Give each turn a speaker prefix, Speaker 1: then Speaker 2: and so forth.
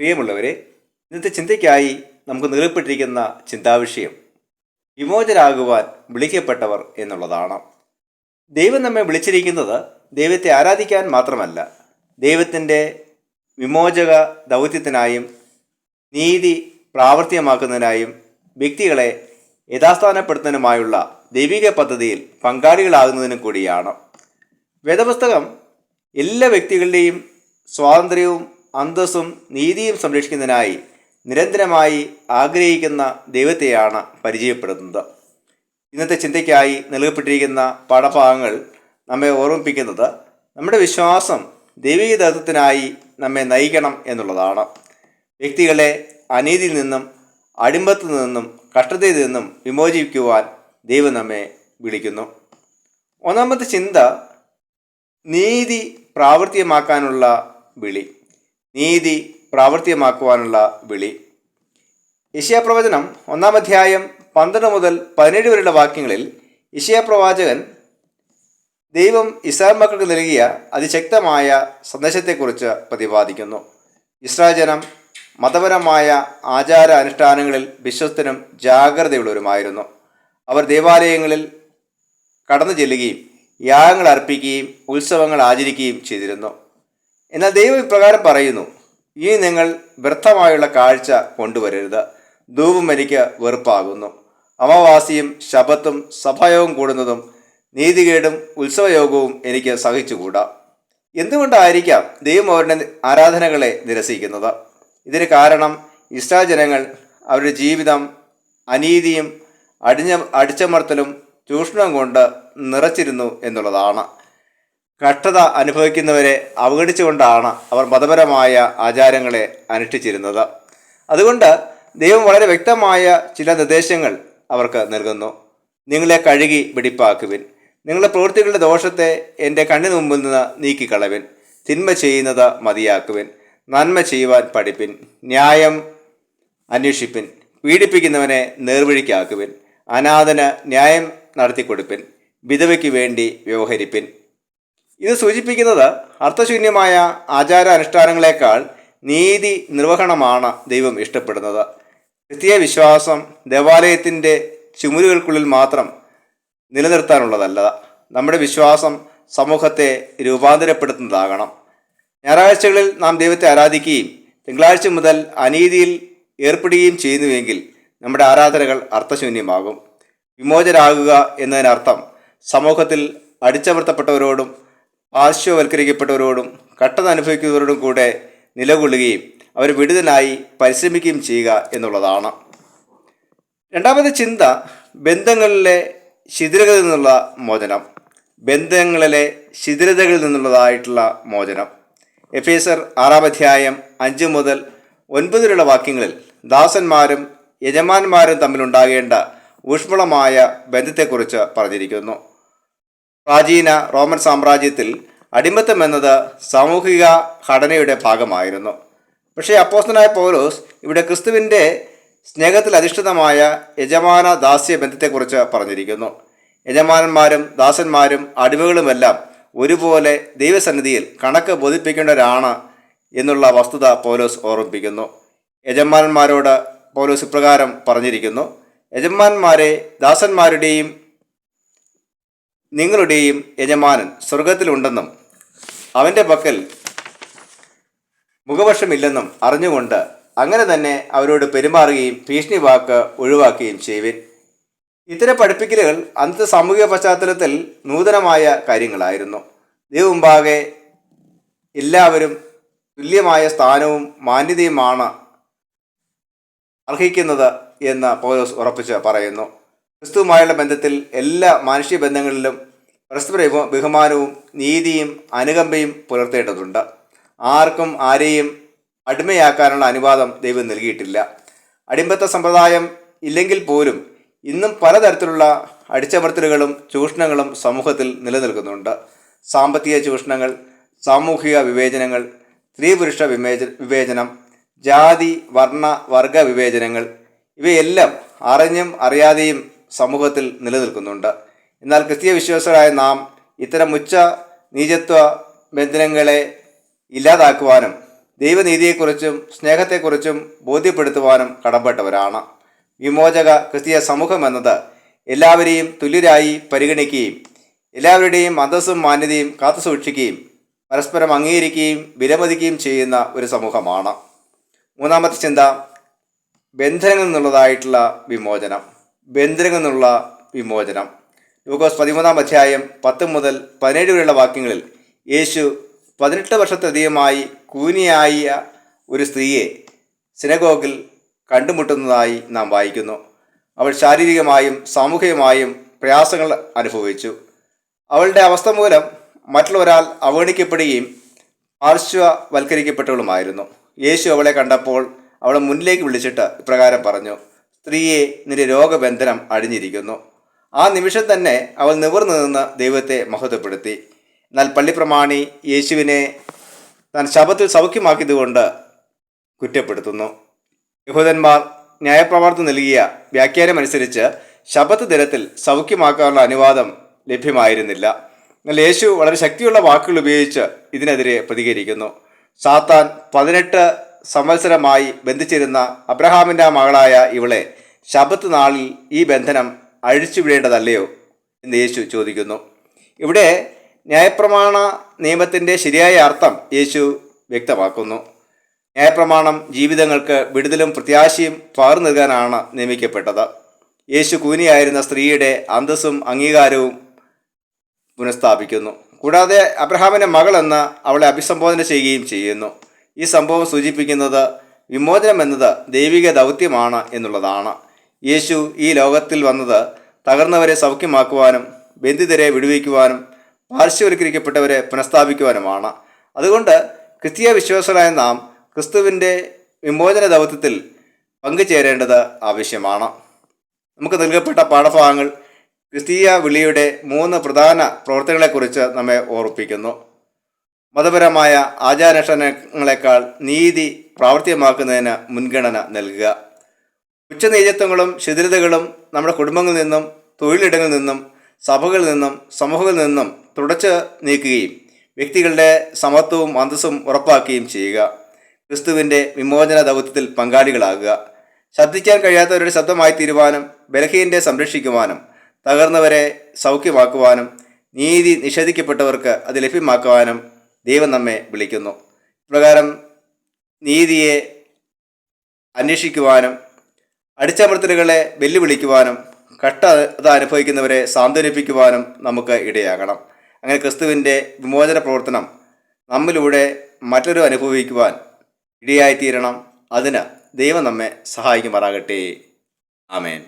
Speaker 1: പ്രിയമുള്ളവരെ, ഇന്നത്തെ ചിന്തയ്ക്കായി നമുക്ക് നീളപ്പെട്ടിരിക്കുന്ന ചിന്താവിഷയം വിമോചരാകുവാൻ വിളിക്കപ്പെട്ടവർ എന്നുള്ളതാണ്. ദൈവം നമ്മെ വിളിച്ചിരിക്കുന്നത് ദൈവത്തെ ആരാധിക്കാൻ മാത്രമല്ല, ദൈവത്തിൻ്റെ വിമോചക ദൗത്യത്തിനായും നീതി പ്രാവർത്തികമാക്കുന്നതിനായും വ്യക്തികളെ യഥാസ്ഥാനപ്പെടുത്തുന്നതിനുമായുള്ള ദൈവിക പദ്ധതിയിൽ പങ്കാളികളാകുന്നതിനും കൂടിയാണ്. വേദപുസ്തകം എല്ലാ വ്യക്തികളുടെയും സ്വാതന്ത്ര്യവും അന്തസ്സും നീതിയും സംരക്ഷിക്കുന്നതിനായി നിരന്തരമായി ആഗ്രഹിക്കുന്ന ദൈവത്തെയാണ് പരിചയപ്പെടുത്തുന്നത്. ഇന്നത്തെ ചിന്തയ്ക്കായി നൽകപ്പെട്ടിരിക്കുന്ന പാഠഭാഗങ്ങൾ നമ്മെ ഓർമ്മിപ്പിക്കുന്നത് നമ്മുടെ വിശ്വാസം ദൈവിക ദൗത്യത്തിനായി നമ്മെ നയിക്കണം എന്നുള്ളതാണ്. വ്യക്തികളെ അനീതിയിൽ നിന്നും അടിമത്തിൽ നിന്നും കഷ്ടതയിൽ നിന്നും വിമോചിക്കുവാൻ ദൈവം നമ്മെ വിളിക്കുന്നു. ഒന്നാമത്തെ ചിന്ത, നീതി പ്രാവർത്തികമാക്കാനുള്ള വിളി. നീതി പ്രാവർത്തികമാക്കുവാനുള്ള വിളി. യെശയ്യാപ്രവചനം 1-ാം അധ്യായം 12 മുതൽ 17 വരെയുള്ള വാക്യങ്ങളിൽ യെശയ്യാപ്രവാചകൻ ദൈവം ഇസ്രായേൽ മക്കൾക്ക് നൽകിയ അതിശക്തമായ സന്ദേശത്തെക്കുറിച്ച് പ്രതിപാദിക്കുന്നു. ഇസ്രായേൽ ജനം മതപരമായ ആചാര അനുഷ്ഠാനങ്ങളിൽ വിശ്വസ്തനും ജാഗ്രതയുള്ളവരുമായിരുന്നു. അവർ ദേവാലയങ്ങളിൽ കടന്നു ചെല്ലുകയും യാഗങ്ങൾ അർപ്പിക്കുകയും ഉത്സവങ്ങൾ ആചരിക്കുകയും ചെയ്തിരുന്നു. എന്നാൽ ദൈവം ഇപ്രകാരം പറയുന്നു: ഇനി നിങ്ങൾ വ്യർത്ഥമായുള്ള കാഴ്ച കൊണ്ടുവരരുത്. ധൂപം എനിക്ക് വെറുപ്പാകുന്നു. അമാവാസിയും ശബത്തും സഭായോഗം കൂടുന്നതും നീതികേടും ഉത്സവയോഗവും എനിക്ക് സഹിച്ചുകൂടാ. എന്തുകൊണ്ടായിരിക്കാം ദൈവം അവരുടെ ആരാധനകളെ നിരസിക്കുന്നത്? ഇതിന് കാരണം ഇസ്രായേൽ ജനങ്ങൾ അവരുടെ ജീവിതം അനീതിയും അടിച്ചമർത്തലും ചൂഷണവും കൊണ്ട് നിറച്ചിരുന്നു എന്നുള്ളതാണ്. കഷ്ടത അനുഭവിക്കുന്നവരെ അവഗണിച്ചുകൊണ്ടാണ് അവർ മതപരമായ ആചാരങ്ങളെ അനുഷ്ഠിച്ചിരുന്നത്. അതുകൊണ്ട് ദൈവം വളരെ വ്യക്തമായ ചില നിർദ്ദേശങ്ങൾ അവർക്ക് നൽകുന്നു. നിങ്ങളെ കഴുകി വെടിപ്പാക്കുവിൻ. നിങ്ങളുടെ പ്രവൃത്തികളുടെ ദോഷത്തെ എൻ്റെ കണ്ണിന് മുമ്പിൽ നിന്ന് നീക്കിക്കളവിൻ. തിന്മ ചെയ്യുന്നത് മതിയാക്കുവിൻ. നന്മ ചെയ്യുവാൻ പഠിപ്പിൻ. ന്യായം അന്വേഷിപ്പിൻ. പീഡിപ്പിക്കുന്നവനെ നേർവഴിക്കാക്കുവിൻ. അനാഥന് ന്യായം നടത്തിക്കൊടുപ്പിൻ. വിധവയ്ക്ക് വേണ്ടി വ്യവഹരിപ്പിൻ. ഇത് സൂചിപ്പിക്കുന്നത് അർത്ഥശൂന്യമായ ആചാര അനുഷ്ഠാനങ്ങളെക്കാൾ നീതി നിർവഹണമാണ് ദൈവം ഇഷ്ടപ്പെടുന്നത്. ക്രിസ്തീയ വിശ്വാസം ദേവാലയത്തിൻ്റെ ചുമരുകൾക്കുള്ളിൽ മാത്രം നിലനിർത്താനുള്ളതല്ല. നമ്മുടെ വിശ്വാസം സമൂഹത്തെ രൂപാന്തരപ്പെടുത്തുന്നതാകണം. ഞായറാഴ്ചകളിൽ നാം ദൈവത്തെ ആരാധിക്കുകയും തിങ്കളാഴ്ച മുതൽ അനീതിയിൽ ഏർപ്പെടുകയും ചെയ്യുന്നുവെങ്കിൽ നമ്മുടെ ആരാധനകൾ അർത്ഥശൂന്യമാകും. വിമോചരാകുക എന്നതിനർത്ഥം സമൂഹത്തിൽ അടിച്ചമർത്തപ്പെട്ടവരോടും പാർശ്വവൽക്കരിക്കപ്പെട്ടവരോടും കഷ്ടത അനുഭവിക്കുന്നവരോടും കൂടെ നിലകൊള്ളുകയും അവർ വിടുതലായി പരിശ്രമിക്കുകയും ചെയ്യുക എന്നുള്ളതാണ്. രണ്ടാമത്തെ ചിന്ത, ബന്ധങ്ങളിലെ ശിഥിലതകളിൽ നിന്നുള്ള മോചനം. ബന്ധങ്ങളിലെ ശിഥിലതകളിൽ നിന്നുള്ളതായിട്ടുള്ള മോചനം. എഫേസർ 6-ാം അധ്യായം 5 മുതൽ 9 വരെയുള്ള വാക്യങ്ങളിൽ ദാസന്മാരും യജമാന്മാരും തമ്മിലുണ്ടാകേണ്ട ഊഷ്മളമായ ബന്ധത്തെക്കുറിച്ച് പറഞ്ഞിരിക്കുന്നു. പ്രാചീന റോമൻ സാമ്രാജ്യത്തിൽ അടിമത്തം എന്നത് സാമൂഹിക ഘടനയുടെ ഭാഗമായിരുന്നു. പക്ഷേ അപ്പോസ്തലനായ പൗലോസ് ഇവിടെ ക്രിസ്തുവിൻ്റെ സ്നേഹത്തിൽ അധിഷ്ഠിതമായ യജമാന ദാസ്യ ബന്ധത്തെക്കുറിച്ച് പറഞ്ഞിരിക്കുന്നു. യജമാനന്മാരും ദാസന്മാരും അടിമകളുമെല്ലാം ഒരുപോലെ ദൈവസന്നിധിയിൽ കണക്ക് ബോധിപ്പിക്കേണ്ടവരാണ് എന്നുള്ള വസ്തുത പൗലോസ് ഓർമ്മിപ്പിക്കുന്നു. യജമാനന്മാരോട് പൗലോസ് ഇപ്രകാരം പറഞ്ഞിരിക്കുന്നു: യജമാനന്മാരെ, ദാസന്മാരുടെയും നിങ്ങളുടെയും യജമാനൻ സ്വർഗത്തിലുണ്ടെന്നും അവൻ്റെ പക്കൽ മുഖപക്ഷമില്ലെന്നും അറിഞ്ഞുകൊണ്ട് അങ്ങനെ തന്നെ അവരോട് പെരുമാറുകയും ഭീഷണി വാക്ക് ഒഴിവാക്കുകയും ചെയ്യുവിൻ. ഇത്തരം പഠിപ്പിക്കലുകൾ അന്നത്തെ സാമൂഹിക പശ്ചാത്തലത്തിൽ നൂതനമായ കാര്യങ്ങളായിരുന്നു. ദൈവമുമ്പാകെ എല്ലാവരും തുല്യമായ സ്ഥാനവും മാന്യതയുമാണ് അർഹിക്കുന്നത് എന്ന് പൗലോസ് ഉറപ്പിച്ച് പറയുന്നു. ക്രിസ്തുവുമായുള്ള ബന്ധത്തിൽ എല്ലാ മാനുഷിക ബന്ധങ്ങളിലും പരസ്പര ബഹുമാനവും നീതിയും അനുകമ്പയും പുലർത്തേണ്ടതുണ്ട്. ആർക്കും ആരെയും അടിമയാക്കാനുള്ള അനുവാദം ദൈവം നൽകിയിട്ടില്ല. അടിമത്ത സമ്പ്രദായം ഇല്ലെങ്കിൽ പോലും ഇന്നും പലതരത്തിലുള്ള അടിച്ചമർത്തലുകളും ചൂഷണങ്ങളും സമൂഹത്തിൽ നിലനിൽക്കുന്നുണ്ട്. സാമ്പത്തിക ചൂഷണങ്ങൾ, സാമൂഹിക വിവേചനങ്ങൾ, സ്ത്രീ പുരുഷ വിവേചനം, ജാതി വർണ്ണ വർഗ വിവേചനങ്ങൾ, ഇവയെല്ലാം അറിഞ്ഞും അറിയാതെയും സമൂഹത്തിൽ നിലനിൽക്കുന്നുണ്ട്. എന്നാൽ ക്രിസ്തീയ വിശ്വാസികളായ നാം ഇത്തരം ഉച്ച നീചത്വ ബന്ധനങ്ങളെ ഇല്ലാതാക്കുവാനും ദൈവനീതിയെക്കുറിച്ചും സ്നേഹത്തെക്കുറിച്ചും ബോധ്യപ്പെടുത്തുവാനും കടപ്പെട്ടവരാണ്. വിമോചക ക്രിസ്തീയ സമൂഹം എന്നത് എല്ലാവരെയും തുല്യരായി പരിഗണിക്കുകയും എല്ലാവരുടെയും അന്തസ്സും മാന്യതയും കാത്തുസൂക്ഷിക്കുകയും പരസ്പരം അംഗീകരിക്കുകയും വിലമതിക്കുകയും ചെയ്യുന്ന ഒരു സമൂഹമാണ്. മൂന്നാമത്തെ ചിന്ത, ബന്ധനങ്ങളിൽ നിന്നുള്ളതായിട്ടുള്ള വിമോചനം. ബന്ധനങ്ങളിൽ നിന്നുള്ള വിമോചനം. ലൂക്കോസ് 13 10 മുതൽ 17 വരെയുള്ള വാക്യങ്ങളിൽ യേശു 18 വർഷത്തിലധികമായി കൂനിയായ ഒരു സ്ത്രീയെ സിനഗോഗിൽ കണ്ടുമുട്ടുന്നതായി നാം വായിക്കുന്നു. അവൾ ശാരീരികമായും സാമൂഹികമായും പ്രയാസങ്ങൾ അനുഭവിച്ചു. അവളുടെ അവസ്ഥ മൂലം മറ്റുള്ളവരാൽ അവഗണിക്കപ്പെടുകയും പാർശ്വവൽക്കരിക്കപ്പെട്ടവളുമായിരുന്നു. യേശു അവളെ കണ്ടപ്പോൾ അവളെ മുന്നിലേക്ക് വിളിച്ചിട്ട് ഇപ്രകാരം പറഞ്ഞു, സ്ത്രീയെ, നിന്റെ രോഗബന്ധനം അഴിഞ്ഞിരിക്കുന്നു. ആ നിമിഷം തന്നെ അവൾ നിവർന്നു നിന്ന് ദൈവത്തെ മഹത്വപ്പെടുത്തി. എന്നാൽ പള്ളിപ്രമാണി യേശുവിനെ താൻ ശബത്തിൽ സൗഖ്യമാക്കിയതുകൊണ്ട് കുറ്റപ്പെടുത്തുന്നു. യഹൂദന്മാർ ന്യായപ്രമാണത്തിൽ നൽകിയ വ്യാഖ്യാനമനുസരിച്ച് ശബത്ത് ദിനത്തിൽ സൗഖ്യമാക്കാനുള്ള അനുവാദം ലഭ്യമായിരുന്നില്ല. എന്നാൽ യേശു വളരെ ശക്തിയുള്ള വാക്കുകൾ ഉപയോഗിച്ച് ഇതിനെതിരെ പ്രതികരിക്കുന്നു. സാത്താൻ 18 സംവത്സരമായി ബന്ധിച്ചിരുന്ന അബ്രഹാമിൻ്റെ മകളായ ഇവളെ ശബത്ത് നാളിൽ ഈ ബന്ധനം അഴിച്ചുവിടേണ്ടതല്ലയോ എന്ന് യേശു ചോദിക്കുന്നു. ഇവിടെ ന്യായപ്രമാണ നിയമത്തിൻ്റെ ശരിയായ അർത്ഥം യേശു വ്യക്തമാക്കുന്നു. ന്യായപ്രമാണം ജീവിതങ്ങൾക്ക് വിടുതലും പ്രത്യാശയും പകർന്നു നൽകാനാണ് നിയമിക്കപ്പെട്ടത്. യേശു കൂനിയായിരുന്ന സ്ത്രീയുടെ അന്തസ്സും അംഗീകാരവും പുനഃസ്ഥാപിക്കുന്നു. കൂടാതെ അബ്രഹാമിൻ്റെ മകൾ എന്ന് അവളെ അഭിസംബോധന ചെയ്യുകയും ചെയ്യുന്നു. ഈ സംഭവം സൂചിപ്പിക്കുന്നത് വിമോചനം എന്നത് ദൈവിക ദൗത്യമാണ് എന്നുള്ളതാണ്. യേശു ഈ ലോകത്തിൽ വന്നത് തകർന്നവരെ സൗഖ്യമാക്കുവാനും ബന്ധിതരെ വിടുവിക്കുവാനും പാർശ്വവൽക്കരിക്കപ്പെട്ടവരെ പുനഃസ്ഥാപിക്കുവാനുമാണ്. അതുകൊണ്ട് ക്രിസ്തീയ വിശ്വാസികളായ നാം ക്രിസ്തുവിൻ്റെ വിമോചന ദൗത്യത്തിൽ പങ്കുചേരേണ്ടത് ആവശ്യമാണ്. നമുക്ക് നൽകപ്പെട്ട പാഠഭാഗങ്ങൾ ക്രിസ്തീയ വിളിയുടെ 3 പ്രധാന പ്രവർത്തനങ്ങളെക്കുറിച്ച് നമ്മെ ഓർമ്മിപ്പിക്കുന്നു. മതപരമായ ആചാരാനുഷ്ഠാനങ്ങളെക്കാൾ നീതി പ്രാവർത്തികമാക്കുന്നതിന് മുൻഗണന നൽകുക. ഉച്ചനീചത്വങ്ങളും ശിഥിലതകളും നമ്മുടെ കുടുംബങ്ങളിൽ നിന്നും തൊഴിലിടങ്ങളിൽ നിന്നും സഭകളിൽ നിന്നും സമൂഹങ്ങളിൽ നിന്നും തുടച്ചു നീക്കുകയും വ്യക്തികളുടെ സമത്വവും അന്തസ്സും ഉറപ്പാക്കുകയും ചെയ്യുക. ക്രിസ്തുവിൻ്റെ വിമോചന ദൗത്യത്തിൽ പങ്കാളികളാകുക. ശബ്ദിക്കാൻ കഴിയാത്തവരുടെ ശബ്ദമായി തീരുവാനും ബലഹീനരെ സംരക്ഷിക്കുവാനും തകർന്നവരെ സൗഖ്യമാക്കുവാനും നീതി നിഷേധിക്കപ്പെട്ടവർക്ക് അത് ലഭ്യമാക്കുവാനും ദൈവം നമ്മെ വിളിക്കുന്നു. ഇപ്രകാരം നീതിയെ അന്വേഷിക്കുവാനും അടിച്ചമർത്തലുകളെ വെല്ലുവിളിക്കുവാനും കഷ്ടത അനുഭവിക്കുന്നവരെ സാന്ത്വനിപ്പിക്കുവാനും നമുക്ക് ഇടയാകണം. അങ്ങനെ ക്രിസ്തുവിൻ്റെ വിമോചന പ്രവർത്തനം നമ്മിലൂടെ മറ്റൊരു അനുഭവിക്കുവാൻ ഇടയായിത്തീരണം. അതിന് ദൈവം നമ്മെ സഹായിക്കുമാറാകട്ടെ. ആമേൻ.